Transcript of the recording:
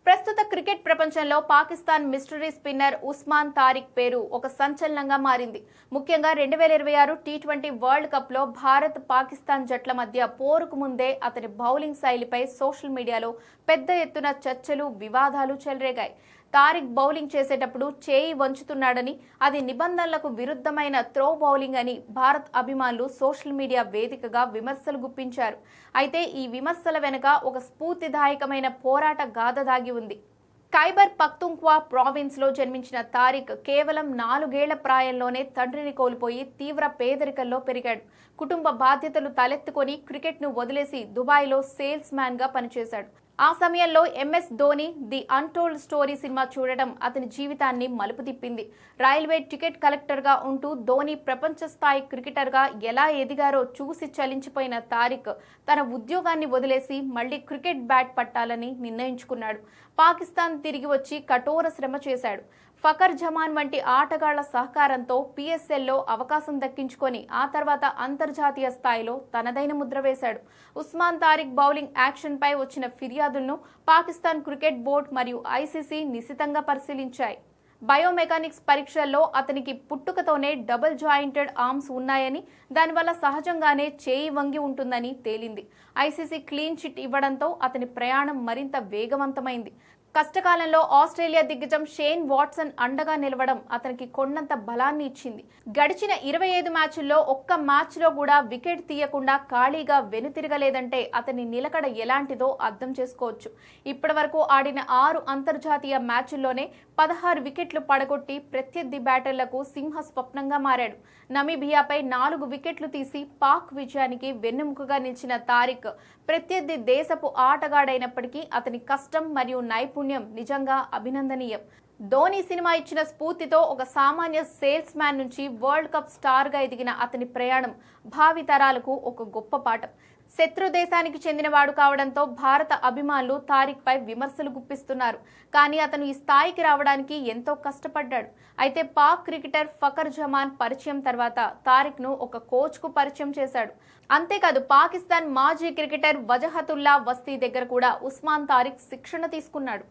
ప్రస్తుత క్రికెట్ ప్రపంచంలో Pakistan mystery spinner Osman Tariq పేరు ఒక సంచలనంగా మారింది. ముఖ్యంగా 2026 టీ20 వరల్డ్ కప్ లో భారత్ పాకిస్తాన్ జట్ల మధ్య పోరుకు ముందే అతని బౌలింగ్ శైలిపై సోషల్ మీడియాలో పెద్ద ఎత్తున చర్చలు, వివాదాలు చెలరేగాయి. తారిక్ బౌలింగ్ చేసేటప్పుడు చేయి వంచుతున్నాడని, అది నిబంధనలకు విరుద్ధమైన త్రో బౌలింగ్ అని భారత్ అభిమానులు సోషల్ మీడియా వేదికగా విమర్శలు గుప్పించారు. అయితే ఈ విమర్శల వెనుక ఒక స్ఫూర్తిదాయకమైన పోరాట గాథ దాగి ఉంది. ఖైబర్ పఖ్తుంఖ్వా ప్రావిన్స్ లో జన్మించిన తారిక్ కేవలం 4 ఏళ్ల ప్రాయంలోనే తండ్రిని కోల్పోయి తీవ్ర పేదరికంలో పెరిగాడు. కుటుంబ బాధ్యతలు తలెత్తుకొని క్రికెట్ ను వదిలేసి దుబాయ్లో సేల్స్ మ్యాన్ గా పనిచేశాడు. ఆ సమయంలో MS Dhoni the untold story cinema చూడడం అతని జీవితాన్ని మలుపు తిప్పింది. రైల్వే టికెట్ కలెక్టర్ గా ఉంటూ ధోని ప్రపంచ స్థాయి క్రికెటర్ గా ఎలా ఎదిగారో చూసి చలించిపోయిన తారిక్ తన ఉద్యోగాన్ని వదిలేసి మళ్లీ క్రికెట్ బ్యాట్ పట్టాలని నిర్ణయించుకున్నాడు. పాకిస్తాన్ తిరిగి వచ్చి కఠోర శ్రమ చేశాడు. ఫకర్ జమాన్ వంటి ఆటగాళ్ల సహకారంతో పిఎస్ఎల్లో అవకాశం దక్కించుకొని ఆ తర్వాత అంతర్జాతీయ స్థాయిలో తనదైన ముద్ర వేశాడు. ఉస్మాన్ తారిక్ బౌలింగ్ యాక్షన్ పై వచ్చిన ఫిర్యాదులను పాకిస్తాన్ క్రికెట్ బోర్డు మరియు ఐసీసీ నిశితంగా పరిశీలించాయి. బయోమెకానిక్స్ పరీక్షల్లో అతనికి పుట్టుకతోనే డబుల్ జాయింటెడ్ ఆర్మ్స్ ఉన్నాయని, దానివల్ల సహజంగానే చేయి వంగి ఉంటుందని తేలింది. ఐసీసీ క్లీన్ చిట్ ఇవ్వడంతో అతని ప్రయాణం మరింత వేగవంతమైంది. కష్టకాలంలో ఆస్ట్రేలియా దిగ్గజం షేన్ వాట్సన్ అండగా నిలవడం అతనికి కొండంత బలాన్ని ఇచ్చింది. గడిచిన 25 మ్యాచ్ల్లో ఒక్క మ్యాచ్లో కూడా వికెట్ తీయకుండా ఖాళీగా వెనుతిరగలేదంటే అతని నిలకడ ఎలాంటిదో అర్థం చేసుకోవచ్చు. ఇప్పటివరకు ఆడిన 6 అంతర్జాతీయ మ్యాచ్ల్లోనే 16 వికెట్లు పడగొట్టి ప్రత్యర్థి బ్యాటర్లకు సింహ స్వప్నంగా మారాడు. నమీబియాపై 4 వికెట్లు తీసి పాక్ విజయానికి వెన్నెముకగా నిలిచిన తారిక్ ప్రత్యర్థి దేశపు ఆటగాడైనప్పటికీ అతని కష్టం మరియు నైపుణ్యం నిజంగా అభినందనీయం. ధోని సినిమా ఇచ్చిన స్ఫూర్తితో ఒక సామాన్య సేల్స్ మ్యాన్ నుంచి వరల్డ్ కప్ స్టార్ గా ఎదిగిన అతని ప్రయాణం భావి తరాలకు ఒక గొప్ప పాఠం. శత్రు దేశానికి చెందినవాడు కావడంతో భారత అభిమానులు తారిక్ పై విమర్శలు గుప్పిస్తున్నారు. కానీ అతను ఈ స్థాయికి రావడానికి ఎంతో కష్టపడ్డాడు. అయితే పాక్ క్రికెటర్ ఫకర్ జమాన్ పరిచయం తర్వాత తారిక్ ను ఒక కోచ్ కు పరిచయం చేశాడు. అంతేకాదు పాకిస్తాన్ మాజీ క్రికెటర్ వజహతుల్లా వస్తీ దగ్గర కూడా ఉస్మాన్ తారిక్ శిక్షణ తీసుకున్నాడు.